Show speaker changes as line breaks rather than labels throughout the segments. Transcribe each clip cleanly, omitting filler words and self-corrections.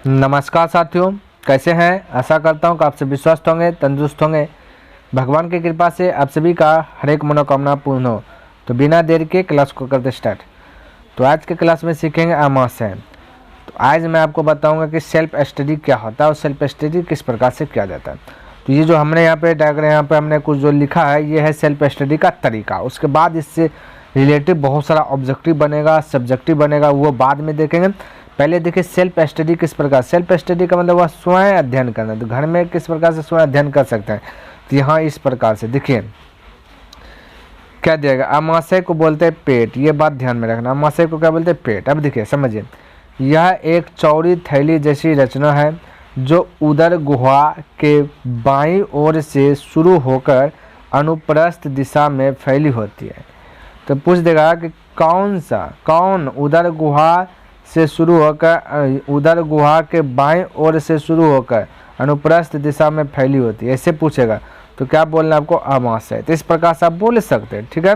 नमस्कार साथियों, कैसे हैं। आशा करता हूं कि आप सभी स्वस्थ होंगे, तंदुरुस्त होंगे। भगवान की कृपा से आप सभी का हर एक मनोकामना पूर्ण हो। तो बिना देर के क्लास को करते स्टार्ट। तो आज के क्लास में सीखेंगे आमाशय। तो आज मैं आपको बताऊंगा कि सेल्फ स्टडी क्या होता है और सेल्फ स्टडी किस प्रकार से किया जाता है। तो ये जो हमने यहाँ पे डायग्राम यहाँ पे हमने कुछ जो लिखा है, ये है सेल्फ स्टडी का तरीका। उसके बाद इससे रिलेटिव बहुत सारा ऑब्जेक्टिव बनेगा, सब्जेक्टिव बनेगा, वो बाद में देखेंगे। पहले देखिए सेल्फ स्टडी किस प्रकार। सेल्फ स्टडी का मतलब वह स्वयं अध्ययन करना। तो घर में किस प्रकार से स्वयं अध्ययन कर सकते हैं, तो यहाँ इस प्रकार से देखिए क्या दिया गया। आमाशय को बोलते हैं पेट, ये बात ध्यान में रखना। आमाशय को क्या बोलते हैं? पेट। अब देखिए समझिए, यह एक चौड़ी थैली जैसी रचना है जो उदर गुहा के बाईं ओर से शुरू होकर अनुप्रस्थ दिशा में फैली होती है। तो पूछ देगा कि कौन उदर गुहा से शुरू होकर उदर गुहा के बाईं ओर से शुरू होकर अनुप्रस्थ दिशा में फैली होती है, ऐसे पूछेगा। तो क्या बोलना आपको? आमाशय। तो इस प्रकार से आप बोल सकते हैं, ठीक है।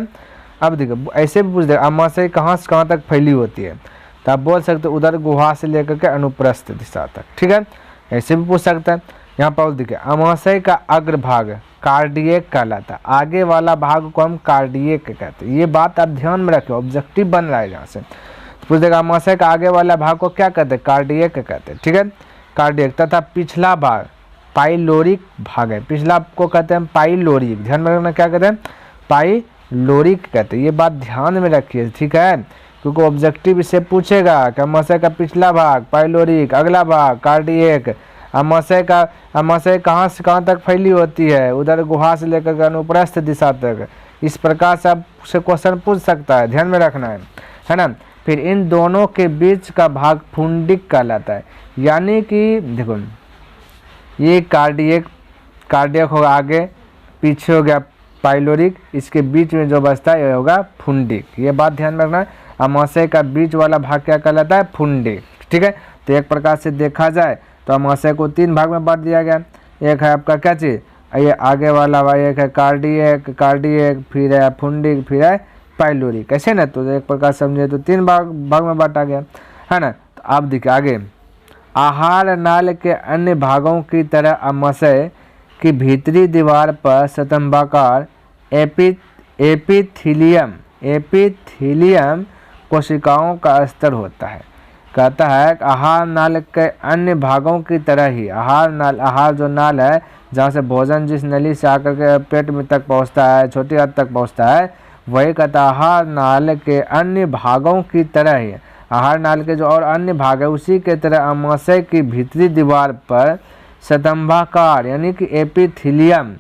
अब देखिए ऐसे भी पूछ देगा आमाशय कहाँ से कहाँ तक फैली होती है, तो आप बोल सकते हैं उदर गुहा से लेकर के अनुप्रस्थ दिशा तक, ठीक है। ऐसे भी पूछ सकते हैं। यहाँ पर देखिए आमाशय का अग्रभाग कार्डियक कहलाता है। आगे वाला भाग को हम कार्डियक कहते हैं। ये बात आप ध्यान में रखें, ऑब्जेक्टिव बन रहा है यहाँ से। पूछ देगा आमाशय का आगे वाला भाग को क्या कहते हैं? कार्डियक कहते हैं, ठीक है। कार्डियक तथा पिछला भाग पाइलोरिक भाग है। पिछला को कहते हैं पाइलोरिक। ध्यान में रखना, क्या कहते हैं? पाइलोरिक कहते हैं। ये बात ध्यान में रखिए, ठीक है, क्योंकि ऑब्जेक्टिव इससे पूछेगा कि आमाशय का पिछला भाग पाइलोरिक, अगला भाग कार्डियक। आमाशय कहाँ से कहाँ तक फैली होती है? उधर गुहा से लेकर अनुप्रस्थ दिशा तक। इस प्रकार से आपसे क्वेश्चन पूछ सकता है, ध्यान में रखना है ना। फिर इन दोनों के बीच का भाग फुंडिक कहलाता है। यानी कि देखो ये कार्डियक होगा आगे, पीछे हो गया पाइलोरिक, इसके बीच में जो बचता है ये होगा फुंडिक। ये बात ध्यान में रखना है। आमाशय का बीच वाला भाग क्या कहलाता है? फुंडिक, ठीक है। तो एक प्रकार से देखा जाए तो आमाशय को 3 भाग में बांट दिया गया। एक है आपका क्या चीज़, ये आगे वाला भाग, एक है कार्डियक, फिर है फुंडिक, फिर है पाइलोरिक, कैसे ना। तो एक प्रकार समझे तो 3 भाग में बांटा गया है ना। तो आप देखिए आगे, आहार नाल के अन्य भागों की तरह आमाशय की भीतरी दीवार पर स्तंभाकार एपिथीलियम कोशिकाओं का स्तर होता है। कहता है आहार नाल के अन्य भागों की तरह ही आहार जो नाल है, जहाँ से भोजन जिस नली से आकर के पेट में तक पहुँचता है, छोटी हद तक पहुँचता है, वही कहता आहार नाल के अन्य भागों की तरह ही। आहार नाल के जो और अन्य भाग है उसी के तरह आमाशय की भीतरी दीवार पर स्तंभाकार यानी कि एपिथीलियम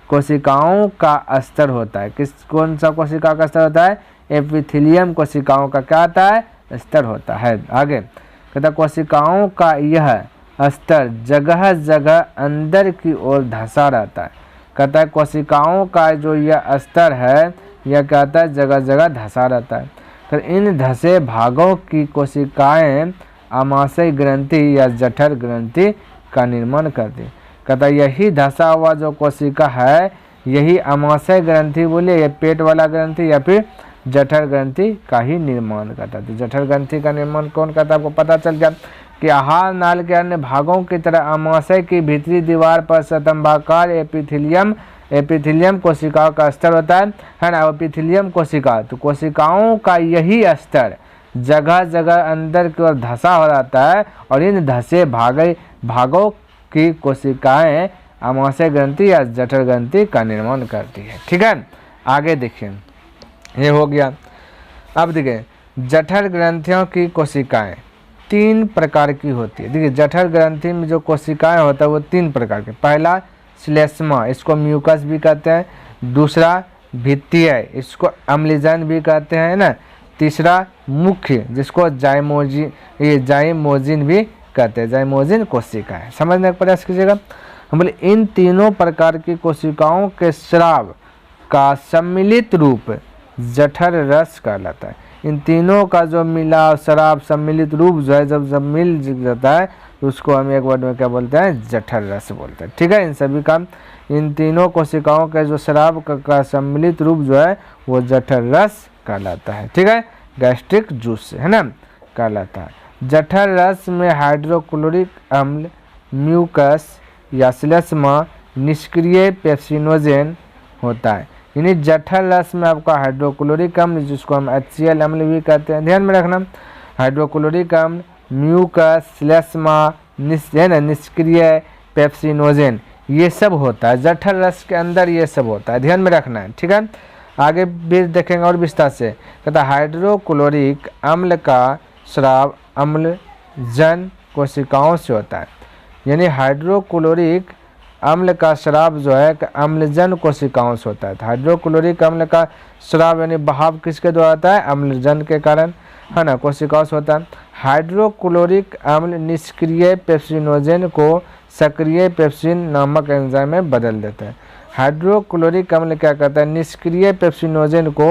कोशिकाओं का स्तर होता है। कौन सा कोशिका का स्तर होता है? एपिथीलियम कोशिकाओं का क्या होता है? स्तर होता है। आगे कहता कोशिकाओं का यह स्तर जगह जगह अंदर की ओर धंसा रहता है। कहता है कोशिकाओं का जो यह स्तर है, यह कहता है जगह जगह धंसा रहता है। फिर इन धसे भागों की कोशिकाएं आमाशय ग्रंथि या जठर ग्रंथि का निर्माण करती। कहता यही धसा हुआ जो कोशिका है, यही आमाशय ग्रंथि बोलिए, या पेट वाला ग्रंथि या फिर जठर ग्रंथि का ही निर्माण करता है। तो जठर ग्रंथि का निर्माण कौन करता है? आपको पता चल गया कि आहार नाल के अन्य भागों की तरह आमाशय की भीतरी दीवार पर स्तंभाकार एपिथीलियम कोशिकाओं का स्तर होता है ना। एपिथीलियम कोशिका, तो कोशिकाओं का यही स्तर जगह जगह अंदर की ओर धसा हो जाता है, और इन धसे भागों की कोशिकाएं आमाशय ग्रंथि या जठर ग्रंथि का निर्माण करती है, ठीक है। आगे देखिए, ये हो गया। अब देखिए जठर ग्रंथियों की कोशिकाएं 3 प्रकार की होती है। देखिए जठर ग्रंथि में जो कोशिकाएं होता है वो 3 प्रकार के। पहला श्लेष्मा, इसको म्यूकस भी कहते हैं। दूसरा भित्तीय, इसको अम्लीजन भी कहते हैं ना। तीसरा मुख्य, जिसको जाइमोजिन भी कहते हैं। जाइमोजिन कोशिका है, समझने का प्रयास कीजिएगा। हम बोले इन तीनों प्रकार की कोशिकाओं के स्राव का सम्मिलित रूप जठर रस कहलाता है। इन तीनों का जो मिला स्राव सम्मिलित रूप जो है, जब मिल जाता है तो उसको हम एक वर्ड में क्या बोलते हैं? जठर रस बोलते हैं, ठीक है। इन सभी का, इन तीनों कोशिकाओं के जो स्राव का सम्मिलित रूप जो है वो जठर रस कहलाता है, ठीक है। गैस्ट्रिक जूस है ना कहलाता है। जठर रस में हाइड्रोक्लोरिक अम्ल, म्यूकस या श्लेष्मा निष्क्रिय पेप्सिनोजेन होता है। यानी जठर रस में आपका हाइड्रोक्लोरिक अम्ल, जिसको हम HCl अम्ल भी कहते हैं, ध्यान में रखना, हाइड्रोक्लोरिक अम्ल, म्यूकस, श्लेष्मा, निष्क्रिय पेप्सिनोजेन, ये सब होता है जठर रस के अंदर, ये सब होता है, ध्यान में रखना है। ठीक है, आगे भी देखेंगे और विस्तार से। कहता हाइड्रोक्लोरिक अम्ल का स्राव अम्लजन कोशिकाओं से होता है। यानी हाइड्रोक्लोरिक अम्ल का स्राव जो है अम्लजन कोशिकाओं से होता है। हाइड्रोक्लोरिक अम्ल का स्राव यानी बहाव किसके द्वारा होता है? अम्लजन के कारण, है ना, कोशिकाओं से होता है। हाइड्रोक्लोरिक अम्ल निष्क्रिय पेप्सिनोजेन को सक्रिय पेप्सिन नामक एंजाइम में बदल देता है। हाइड्रोक्लोरिक अम्ल क्या करता है? निष्क्रिय पेप्सिनोजेन को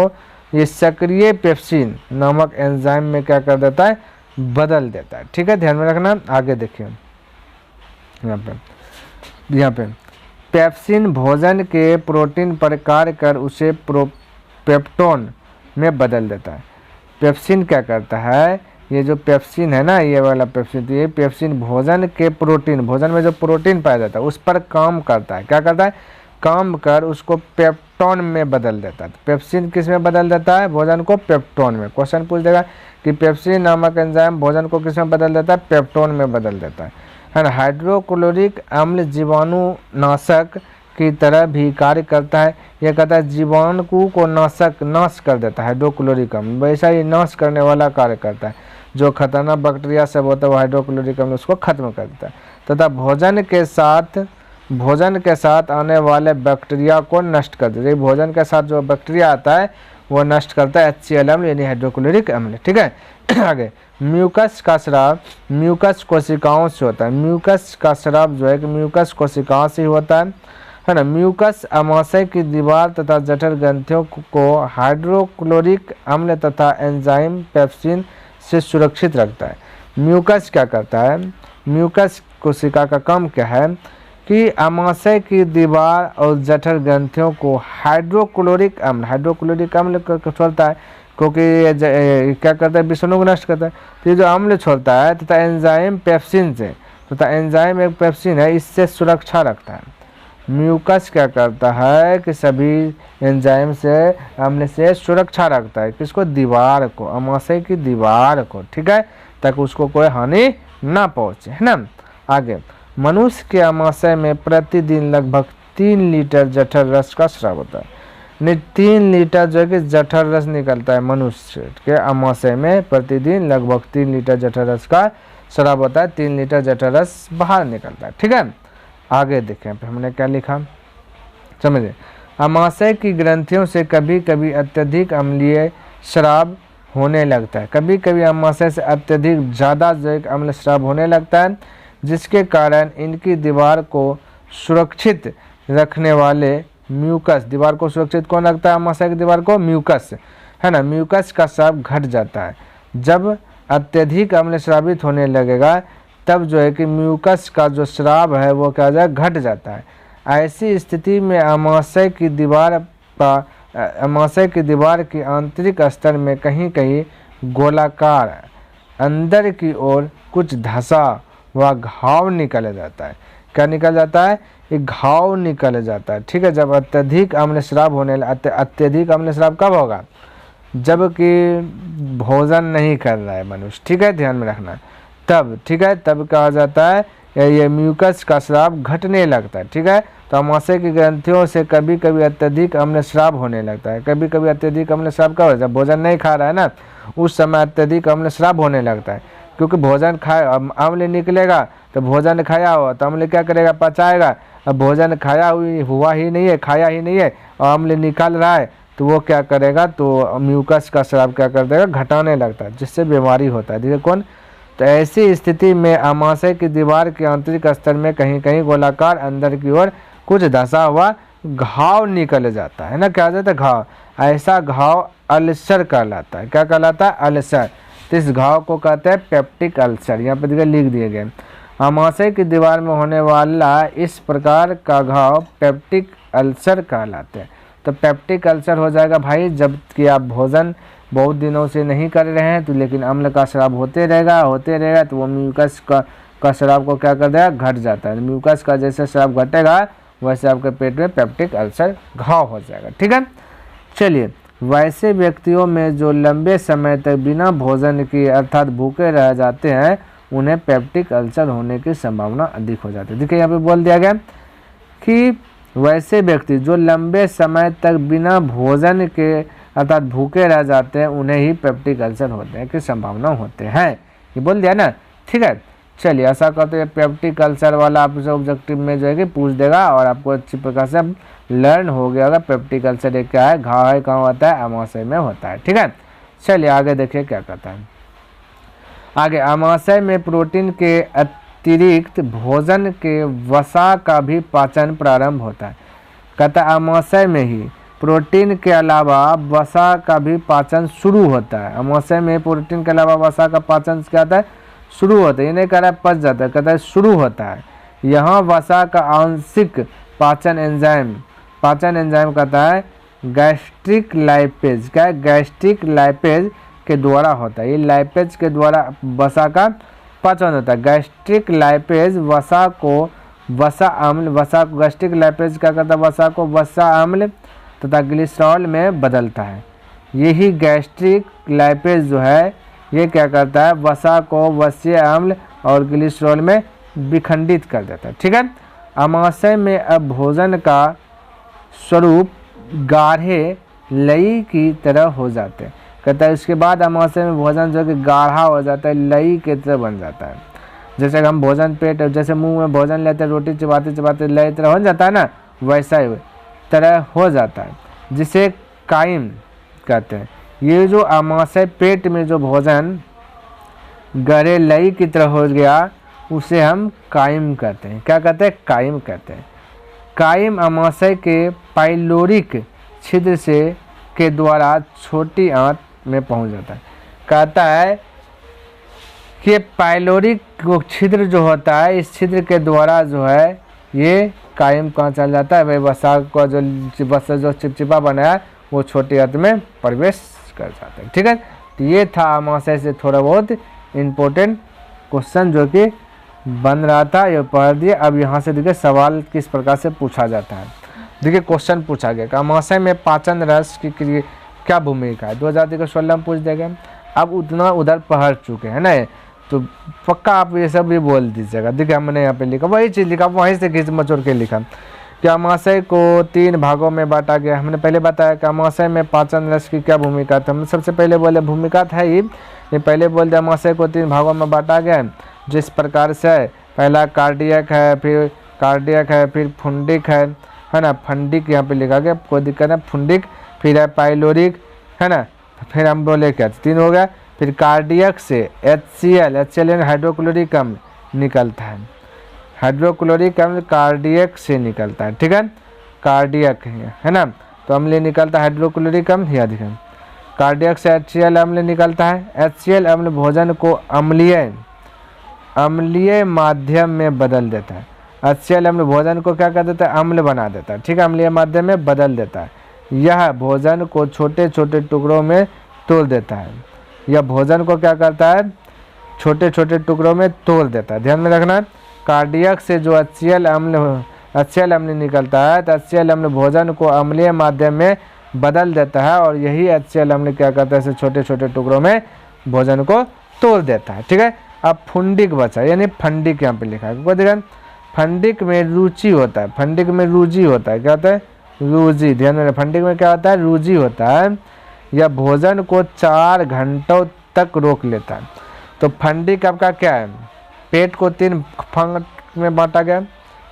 ये सक्रिय पेप्सिन नामक एंजाइम में क्या कर देता है? बदल देता है। ठीक है, ध्यान में रखना। आगे देखिए, यहाँ पे पेप्सिन भोजन के प्रोटीन पर कार्य कर उसे पेप्टोन में बदल देता है। पेप्सिन क्या करता है? ये जो पेप्सिन है ना, ये वाला पेप्सिन, तो ये पेप्सिन भोजन के प्रोटीन, भोजन में जो प्रोटीन पाया जाता है उस पर काम करता है। क्या करता है? काम कर उसको पेप्टोन में बदल देता है। पेप्सिन किस में बदल देता है? भोजन को पेप्टोन में। क्वेश्चन पूछ देगा कि पेप्सिन नामक एंजाइम भोजन को किस में बदल देता है? पेप्टोन में बदल देता है ना। हाइड्रोक्लोरिक अम्ल जीवाणुनाशक की तरह भी कार्य करता है। यह कहता है जीवाणु को नाश कर देता है। हाइड्रोक्लोरिक अम्ल वैसा ही नाश करने वाला कार्य करता है। जो खतरनाक बैक्टीरिया सब होता है वो हाइड्रोक्लोरिक अम्ल उसको खत्म कर देता है। तथा भोजन के साथ आने वाले बैक्टीरिया को नष्ट कर देता है। भोजन के साथ जो बैक्टीरिया आता है वो नष्ट करता है HCl अम्ल यानी हाइड्रोक्लोरिक अम्ल। ठीक है, आगे म्यूकस का स्राव म्यूकस कोशिकाओं से होता है। म्यूकस का स्राव जो है कि म्यूकस कोशिकाओं से ही होता है ना। म्यूकस अमाशय की दीवार तथा जठर ग्रंथियों को हाइड्रोक्लोरिक अम्ल तथा एंजाइम पेप्सिन से सुरक्षित रखता है। म्यूकस क्या करता है? म्यूकस कोशिका का काम क्या है कि अमाशय की दीवार और जठर ग्रंथियों को हाइड्रोक्लोरिक अम्ल छोड़ता है, क्योंकि क्या करता है? विषाणु को नष्ट करता है। तो ये जो अम्ल छोड़ता है तथा एंजाइम पेप्सिन से, तथा एंजाइम एक पेप्सिन है, इससे सुरक्षा रखता है। म्यूकस क्या करता है कि सभी एंजाइम से, अम्ल से सुरक्षा रखता है। किसको? दीवार को, अमाशय की दीवार को। ठीक है, ताकि उसको कोई हानि ना पहुंचे, है ना। आगे मनुष्य के अमाशय में प्रतिदिन लगभग 3 लीटर जठर रस का स्राव होता है। 3 लीटर जो है कि जठर रस निकलता है मनुष्य के अमाशय में। प्रतिदिन लगभग 3 लीटर जठर रस का स्राव होता है। 3 लीटर जठर रस बाहर निकलता है। ठीक है, आगे देखें फिर हमने क्या लिखा, समझे। अमाशय की ग्रंथियों से कभी कभी अत्यधिक अम्लीय स्राव होने लगता है। कभी कभी अमाशय से अत्यधिक ज़्यादा जो एक अम्ल स्राव होने लगता है, जिसके कारण इनकी दीवार को सुरक्षित रखने वाले म्यूकस, दीवार को सुरक्षित कौन रखता है? अमाशय की दीवार को? म्यूकस, है ना। म्यूकस का स्राव घट जाता है। जब अत्यधिक अम्ल स्रावित होने लगेगा तब जो है कि म्यूकस का जो स्राव है वो क्या हो जाएगा? घट जाता है। ऐसी स्थिति में अमाशय की दीवार की आंतरिक स्तर में कहीं कहीं गोलाकार अंदर की ओर कुछ धसा व घाव निकल जाता है। क्या निकल जाता है? एक घाव निकल जाता है। ठीक है, जब अत्यधिक अम्ल स्राव अत्यधिक अम्ल स्राव कब होगा? जबकि भोजन नहीं कर रहा है मनुष्य। ठीक है, ध्यान में रखना तब। ठीक है, तब क्या हो जाता है? ये म्यूकस का स्राव घटने लगता है। ठीक है, तो अमाशय की ग्रंथियों से कभी कभी अत्यधिक अम्ल स्राव होने लगता है। कभी कभी अत्यधिक अम्ल स्राव कब होता है? भोजन नहीं खा रहा है ना, उस समय अत्यधिक अम्ल स्राव होने लगता है। क्योंकि भोजन अम्ल निकलेगा तो भोजन खाया हुआ तो अम्ल क्या करेगा? पचाएगा। अब भोजन हुआ ही नहीं है, खाया ही नहीं है और अम्ल निकल रहा है तो वो क्या करेगा? तो म्यूकस का स्राव क्या कर देगा? घटाने लगता है, जिससे बीमारी होता है। देखिए कौन? तो ऐसी स्थिति में अमाशय की दीवार के आंतरिक स्तर में कहीं कहीं गोलाकार अंदर की ओर कुछ धसा हुआ घाव निकल जाता है ना। क्या हो जाता है? घाव। ऐसा घाव अल्सर कहलाता है। क्या कहलाता है? अल्सर। तो इस घाव को कहते हैं पेप्टिक अल्सर। यहाँ पे देखिए लिख दिए गए। अमाशय की दीवार में होने वाला इस प्रकार का घाव पेप्टिक अल्सर कहलाते हैं। तो पेप्टिक अल्सर हो जाएगा भाई जब कि आप भोजन बहुत दिनों से नहीं कर रहे हैं तो लेकिन अम्ल का स्राव होते रहेगा तो वो म्यूकस का स्राव को क्या कर देगा, घट जाता है। म्यूकस का जैसे स्राव घटेगा वैसे आपके पेट में पेप्टिक अल्सर घाव हो जाएगा। ठीक है, चलिए वैसे व्यक्तियों में जो लंबे समय तक बिना भोजन के अर्थात भूखे रह जाते हैं उन्हें पेप्टिक अल्सर होने की संभावना अधिक हो जाती है। देखिए यहाँ पे बोल दिया गया कि वैसे व्यक्ति जो लंबे समय तक बिना भोजन के अर्थात भूखे रह जाते हैं उन्हें ही पेप्टिक अल्सर होने की संभावना होते हैं, ये बोल दिया ना। ठीक है, चलिए ऐसा करते हैं पेप्टिक अल्सर वाला आपसे ऑब्जेक्टिव में जो है कि पूछ देगा और आपको अच्छी प्रकार से लर्न हो गया होगा पेप्टिक अल्सर एक क्या है, घाव है, कहाँ होता है, अमाशय में होता है। ठीक है, चलिए आगे देखिए क्या कहता है। आगे अमाशय में प्रोटीन के अतिरिक्त भोजन के वसा का भी पाचन प्रारंभ होता है। कहता है अमाशय में ही प्रोटीन के अलावा वसा का भी पाचन शुरू होता है। अमाशय में प्रोटीन के अलावा वसा का पाचन क्या होता है, शुरू होता है। ये नहीं कह रहा है पच जाता है, कहता है शुरू होता है। यहाँ वसा का आंशिक पाचन एंजाइम कहता है गैस्ट्रिक लाइपेज, क्या है, गैस्ट्रिक लाइपेज के द्वारा होता है। ये लाइपेज के द्वारा वसा का पाचन होता है। गैस्ट्रिक लाइपेज वसा को गैस्ट्रिक लाइपेज क्या करता है, वसा को वसा अम्ल तथा ग्लिसरॉल में बदलता है। यही गैस्ट्रिक लाइपेज जो है ये क्या करता है, वसा को वसीय अम्ल और ग्लिसरॉल में विखंडित कर देता है। ठीक है, अमाशय में अब भोजन का स्वरूप गाढ़े लई की तरह हो जाते हैं। कहता है इसके बाद अमाशय में भोजन जो कि गाढ़ा हो जाता है, लई की तरह बन जाता है। जैसे हम भोजन पेट जैसे मुंह में भोजन लेते हैं, रोटी चबाते चबाते लई तरह हो जाता है ना, वैसा ही तरह हो जाता है, जिसे कायम कहते हैं। ये जो अमाशय पेट में जो भोजन गहरे लई की तरह हो गया उसे हम कायम कहते हैं। क्या कहते हैं, कायम कहते हैं। कायम अमाशय के पाइलोरिक छिद्र से के द्वारा छोटी आंत में पहुंच जाता है। कहता है कि पाइलोरिक छिद्र जो होता है इस छिद्र के द्वारा जो है ये कायम कहाँ चल जाता है, भाई वसा का जो चिपचिपा बना है वो छोटी आंत में प्रवेश कर जाता है। ठीक है, तो ये था अमाशय से थोड़ा बहुत इम्पोर्टेंट क्वेश्चन जो कि बन रहा था, ये पढ़ दिए। अब यहाँ से देखिए सवाल किस प्रकार से पूछा जाता है। देखिए क्वेश्चन पूछा गया कि अमाशय में पाचन रस की क्या भूमिका है, 2016 में पूछ देगा। अब उतना उधर पढ़ चुके हैं ना, तो पक्का आप ये सब भी बोल दीजिएगा। देखिए हमने यहाँ पे लिखा वही चीज़ लिखा, वहीं से खींच मचोड़ के लिखा कि अमाशय को 3 भागों में बांटा गया। हमने पहले बताया कि अमाशय में पाचन रस की क्या भूमिका था। हमने सबसे पहले बोले भूमिका था ही, ये पहले बोल दिया अमाशय को 3 भागों में बांटा गया, जिस प्रकार से पहला कार्डियक है, फिर फुंडिक है ना, फंडिक यहाँ पे लिखा गया, कोई दिक्कत नहीं, फुंडिक, फिर है पाइलोरिक, है ना, फिर हम बोले क्या 3 हो गया। फिर कार्डियक से HCl यानी हाइड्रोक्लोरिक अम्ल निकलता है। हाइड्रोक्लोरिक अम्ल कार्डियक से निकलता है। ठीक है, कार्डियक है ना, तो अम्ल निकलता है हाइड्रोक्लोरिक अम्ल, या देखें कार्डियक से HCl अम्ल निकलता है। HCl अम्ल भोजन को अम्लीय माध्यम में बदल देता है। HCl अम्ल भोजन को क्या कर देता है, अम्ल बना देता है। ठीक है, अम्लीय माध्यम में बदल देता है। यह भोजन को छोटे छोटे टुकड़ों में तोड़ देता है। यह भोजन को क्या करता है, छोटे छोटे टुकड़ों में तोड़ देता है। ध्यान में रखना, कार्डियक से जो HCl अम्ल निकलता है तो HCl अम्ल भोजन को अम्लीय माध्यम में बदल देता है और यही HCl अम्ल क्या करता है, छोटे छोटे टुकड़ों में भोजन को तोड़ देता है। ठीक है, अब फुंडिक बचा, यानी फंडिक यहाँ पे लिखा है, कोई दिक्कत। फंडिक में रुचि होता है, फंडिक में रूजी होता है, क्या होता है, रूजी। ध्यान में, फंडिक में क्या होता है, रूजी होता है। यह भोजन को 4 घंटों तक रोक लेता है। तो फंडिक आपका क्या है, पेट को 3 भाग में बांटा गया,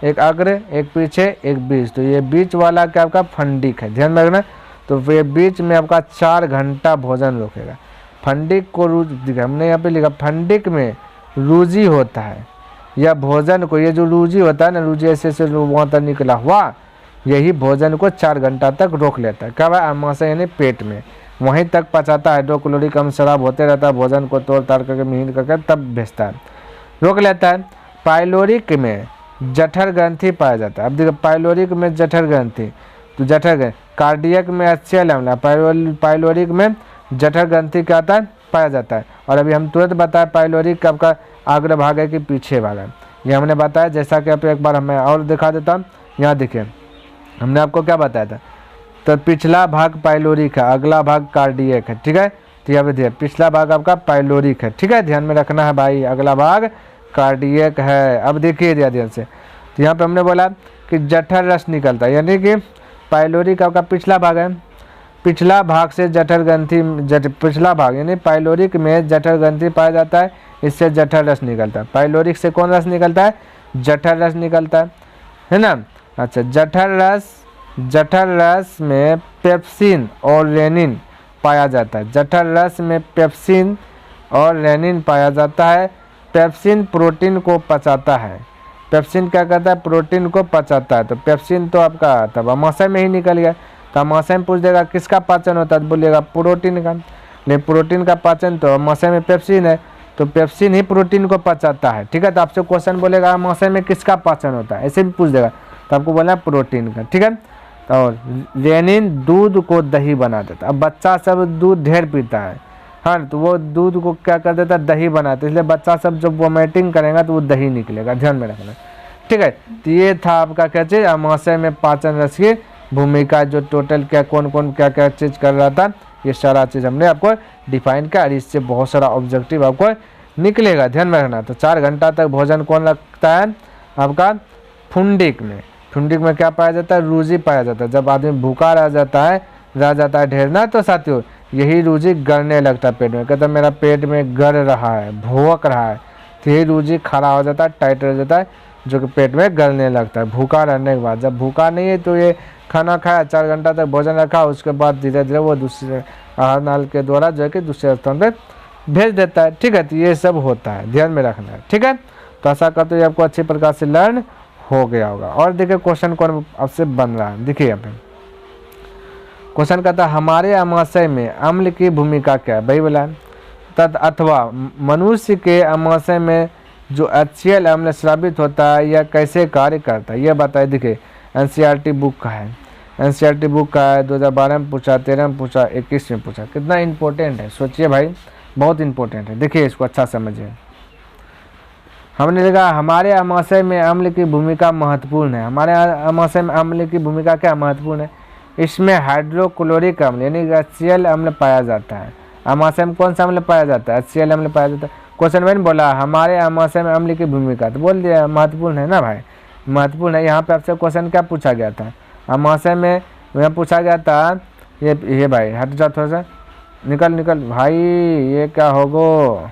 एक अग्र, एक पीछे, एक बीच। तो ये बीच वाला क्या आपका फंडिक है, ध्यान में रखना। तो ये बीच में आपका 4 घंटा भोजन रोकेगा। फंडिक को हमने यहाँ पे लिखा, फंडिक में रूजी होता है। यह भोजन को, ये जो रूजी होता है ना, रूजी ऐसे वहाँ तक निकला हुआ, यही भोजन को 4 घंटा तक रोक लेता है। कब है, अमाशय यानी पेट में, वहीं तक पचाता है। हाइड्रोक्लोरिक अम्ल शराब होते रहता है, भोजन को तोड़ ताड़ करके मिहीन करके तब भेजता है, रोक लेता है। पाइलोरिक में जठर ग्रंथि पाया जाता है। अब देखो पाइलोरिक में जठर ग्रंथि, तो जठर ग्रंथि, कार्डियक में HCl अम्ल, पाइलोरिक में जठर ग्रंथि क्या होता है, पाया जाता है। और अभी हम तुरंत बताया पाइलोरी कब का आग्र भाग है कि पीछे भाग है, ये हमने बताया। जैसा कि आप एक बार हमें और दिखा देता हूँ, यहाँ देखिए हमने आपको क्या बताया था, तो पिछला भाग पाइलोरिक है, अगला भाग कार्डियक है, ठीक है। तो यहाँ पे देखिए पिछला भाग आपका पाइलोरिक है, ठीक है, ध्यान में रखना है भाई, अगला भाग कार्डियक है। अब देखिए ध्यान से, तो यहाँ पे हमने बोला कि जठर रस निकलता है, यानी कि पाइलोरिक आपका पिछला भाग है, पिछला भाग से जठर ग्रंथि पिछला भाग यानी पाइलोरिक में जठर ग्रंथि पाया जाता है, इससे जठर रस निकलता है। पाइलोरिक से कौन रस निकलता है, जठर रस निकलता है ना। अच्छा, जठर रस में पेप्सिन और रेनिन पाया जाता है, जठर रस में पेप्सिन और रेनिन पाया जाता है। पेप्सिन प्रोटीन को पचाता है, पेप्सिन क्या करता है, प्रोटीन को पचाता है। तो पेप्सिन तो आपका तब अमाशय में ही निकल गया, तो अमाशय में पूछ देगा किसका पाचन होता है, तो बोलिएगा प्रोटीन का। लेकिन प्रोटीन का पाचन तो अमाशय में पेप्सिन है, तो पेप्सिन ही प्रोटीन को पचाता है, ठीक है। तो आपसे क्वेश्चन बोलेगा अमाशय में किसका पाचन होता है, ऐसे भी पूछ देगा, तो आपको बोलना है प्रोटीन का, ठीक है। और रेनिन दूध को दही बना देता है। अब बच्चा सब दूध ढेर पीता है, हाँ, तो वो दूध को क्या कर देता है, दही बनाता है, इसलिए बच्चा सब जब वोमिटिंग करेगा तो वो दही निकलेगा, ध्यान में रखना, ठीक है। तो ये था आपका क्या चीज़, अमाशय में पाचन रस की भूमिका, जो टोटल क्या कौन कौन क्या क्या चीज़ कर रहा था, ये सारा चीज़ हमने आपको डिफाइन किया, और इससे बहुत सारा ऑब्जेक्टिव आपको निकलेगा, ध्यान में रखना। तो 4 घंटा तक भोजन कौन लगता है आपका, फुंडिक में। फुंडिक में क्या पाया जाता है, रूजी पाया जाता है। जब आदमी भूखा रह जाता है ढेर ना, तो साथियों यही रूजी गड़ने लगता है पेट में, कहता है मेरा पेट में गड़ रहा है, भोंक रहा है, तो यही रूजी खड़ा हो जाता है, टाइट हो जाता है, जो कि पेट में गलने लगता है भूखा रहने के बाद। जब भूखा नहीं है तो ये खाना खाया, 4 घंटा तक भोजन रखा, उसके बाद धीरे धीरे वो दूसरे आहार नाल के द्वारा जो है कि दूसरे स्थान पर भेज देता है, ठीक है। तो ये सब होता है, ध्यान में रखना है, ठीक है। तो ऐसा करते हुए आपको अच्छी प्रकार से लर्न हो गया होगा। और देखिए क्वेश्चन कौन आपसे बन रहा है, देखिए यहाँ पे क्वेश्चन कहता है हमारे अमाशय में अम्ल की भूमिका क्या है, भाई बोला तद अथवा मनुष्य के अमाशय में जो HCl अम्ल स्रावित होता है यह कैसे कार्य करता है, यह बताए। देखिए NCERT बुक का है, NCERT बुक का है, 2012 में पूछा, 13 में पूछा, 21 में पूछा, कितना इंपॉर्टेंट है सोचिए भाई, बहुत इंपॉर्टेंट है। देखिए इसको अच्छा समझिए, हमने देखा हमारे अमाशय में अम्ल की भूमिका महत्वपूर्ण है। हमारे अमाशय में अम्ल की भूमिका क्या महत्वपूर्ण है, इसमें हाइड्रोक्लोरिक अम्ल यानी HCl अम्ल पाया जाता है। अमाशय में कौन सा अम्ल पाया जाता है, HCl अम्ल पाया जाता है। क्वेश्चन मैंने बोला हमारे अमाशय में अम्ल की भूमिका, तो बोल दिया महत्वपूर्ण है ना भाई, महत्वपूर्ण है। यहाँ पे आपसे क्वेश्चन क्या पूछा गया था, अमाशय में यहाँ पूछा गया था, ये भाई हट जा थोड़ा सा, निकल भाई, ये क्या होगो,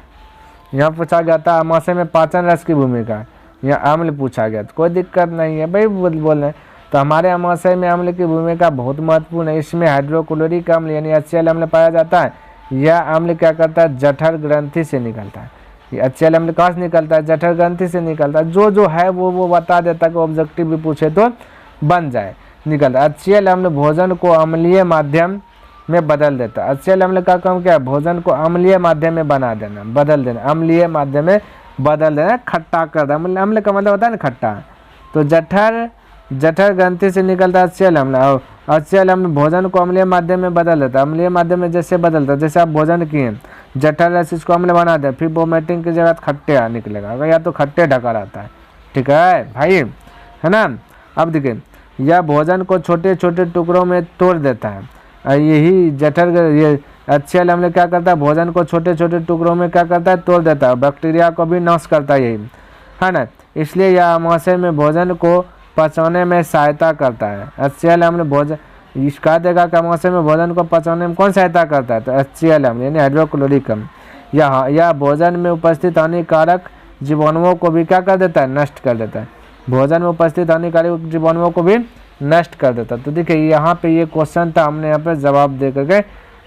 यहाँ पूछा गया था अमाशय में पाचन रस की भूमिका, यहाँ अम्ल पूछा गया, तो कोई दिक्कत नहीं है भाई, बोल रहे। तो हमारे अमाशय में अम्ल की भूमिका बहुत महत्वपूर्ण है, इसमें हाइड्रोक्लोरिक अम्ल यानी HCl अम्ल पाया जाता है। यह अम्ल क्या करता है, जठर ग्रंथि से निकलता है। ये HCl अम्ल कहाँ से निकलता है, जठर ग्रंथि से निकलता है। जो है वो बता देता कि ऑब्जेक्टिव भी पूछे तो बन जाए, निकलता है। HCl अम्ल भोजन को अम्लीय माध्यम में बदल देता है। HCl अम्ल का काम क्या है, भोजन को अम्लीय माध्यम में बना देना, बदल देना, अम्लीय माध्यम में बदल देना, खट्टा कर देना। अम्ल का मतलब होता है ना खट्टा। तो जठर ग्रंथि से निकलता है HCl अम्ल, और HCl अम्ल भोजन को अम्लीय माध्यम में बदल देता है। अम्लीय माध्यम में जैसे बदलता है, जैसे आप भोजन किए, जठर रस इसको अम्ल बना दे, फिर वोमिटिंग की जगह खट्टे निकलेगा, अगर या तो खट्टे ढका रहता है, ठीक है भाई, है ना। अब देखिए यह भोजन को छोटे छोटे टुकड़ों में तोड़ देता है, यही ये HCl अम्ल क्या करता है, भोजन को छोटे छोटे टुकड़ों में क्या करता है, तोड़ देता है, बैक्टीरिया को भी नाश करता है, यही है ना। इसलिए यह अमाशय में भोजन को पचाने में सहायता करता है। HCl अम्ल भोजन इसका देगा कि अमाशय में भोजन को पचाने में कौन सहायता करता है, तो HCl अम्ल यानी हाइड्रोक्लोरिक अम्ल। यह भोजन में उपस्थित हानिकारक जीवाणुओं को भी क्या कर देता है, नष्ट कर देता है। भोजन में उपस्थित हानिकारक जीवाणुओं को भी नष्ट कर देता है। तो देखिए यहाँ पे ये क्वेश्चन था, हमने यहाँ पे जवाब दे करके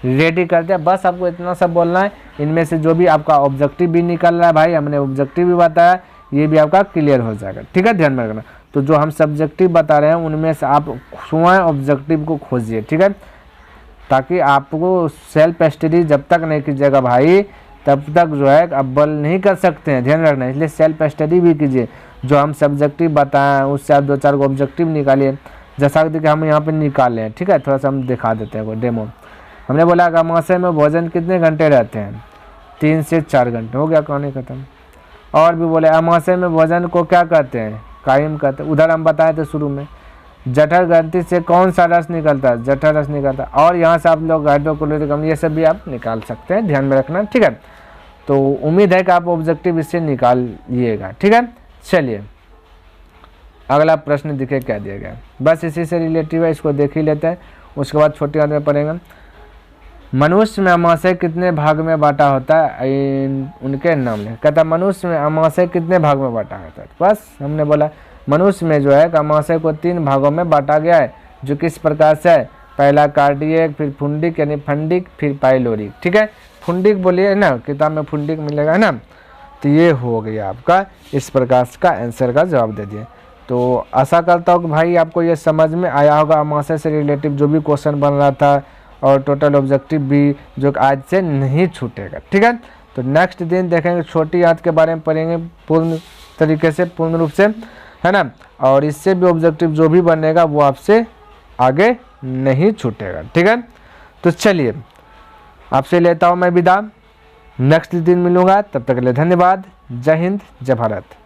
रेडी कर दिया। बस आपको इतना सब बोलना है, इनमें से जो भी आपका ऑब्जेक्टिव भी निकल रहा है भाई, हमने ऑब्जेक्टिव भी बताया, ये भी आपका क्लियर हो जाएगा, ठीक है, ध्यान में रखना। तो जो हम सब्जेक्टिव बता रहे हैं उनमें से आप स्वयं ऑब्जेक्टिव को खोजिए, ठीक है, ताकि आपको सेल्फ स्टडी जब तक नहीं कीजिएगा भाई तब तक जो है अव्वल नहीं कर सकते हैं, ध्यान रखना। इसलिए सेल्फ स्टडी भी कीजिए, जो हम सब्जेक्टिव बताएं उससे आप 2-4 ऑब्जेक्टिव निकालिए, जैसा कि हम यहाँ पे निकाले हैं, ठीक है। थोड़ा सा हम दिखा देते हैं कोई डेमो। हमने बोला अमावस्या में भोजन कितने घंटे रहते हैं, 3 से 4 घंटे, हो गया कहानी खत्म। और भी बोले अमावस्या में भोजन को क्या कहते हैं, कायम कहते हैं। उधर हम बताए थे शुरू में जठर ग्रंथि से कौन सा रस निकलता है, जठर रस निकलता है। और यहाँ से आप लोग हाइड्रोक्लोरिक अम्ल ये सब भी आप निकाल सकते हैं, ध्यान में रखना, ठीक है। तो उम्मीद है कि आप ऑब्जेक्टिव इससे निकालिएगा, ठीक है। चलिए अगला प्रश्न दिखे क्या दिया गया, बस इसी से रिलेटिव है, इसको देख ही लेते हैं, उसके बाद छोटी आंत में पढ़ेंगे। मनुष्य में अमाशय कितने भाग में बांटा होता है, उनके नाम ले। कहता मनुष्य में अमाशय कितने भाग में बांटा होता है, बस हमने बोला मनुष्य में जो है अमाशय को 3 भागों में बांटा गया है, जो किस प्रकार से है, पहला कार्डियक, फिर फुंडिक यानी फंडिक, फिर पाइलोरिक, ठीक है। फुंडिक बोलिए ना, किताब में फुंडिक मिलेगा ना, तो ये हो गया आपका, इस प्रकार का आंसर का जवाब दे दिए। तो आशा करता हूँ कि भाई आपको ये समझ में आया होगा, अमाशय से रिलेटिव जो भी क्वेश्चन बन रहा था और टोटल ऑब्जेक्टिव भी जो आज से नहीं छूटेगा, ठीक है। तो नेक्स्ट दिन देखेंगे, छोटी आंत के बारे में पढ़ेंगे पूर्ण तरीके से, पूर्ण रूप से, है ना। और इससे भी ऑब्जेक्टिव जो भी बनेगा वो आपसे आगे नहीं छूटेगा, ठीक है। तो चलिए आपसे लेता हूँ मैं विदा, नेक्स्ट दिन मिलूंगा, तब तक के लिए धन्यवाद। जय हिंद, जय भारत।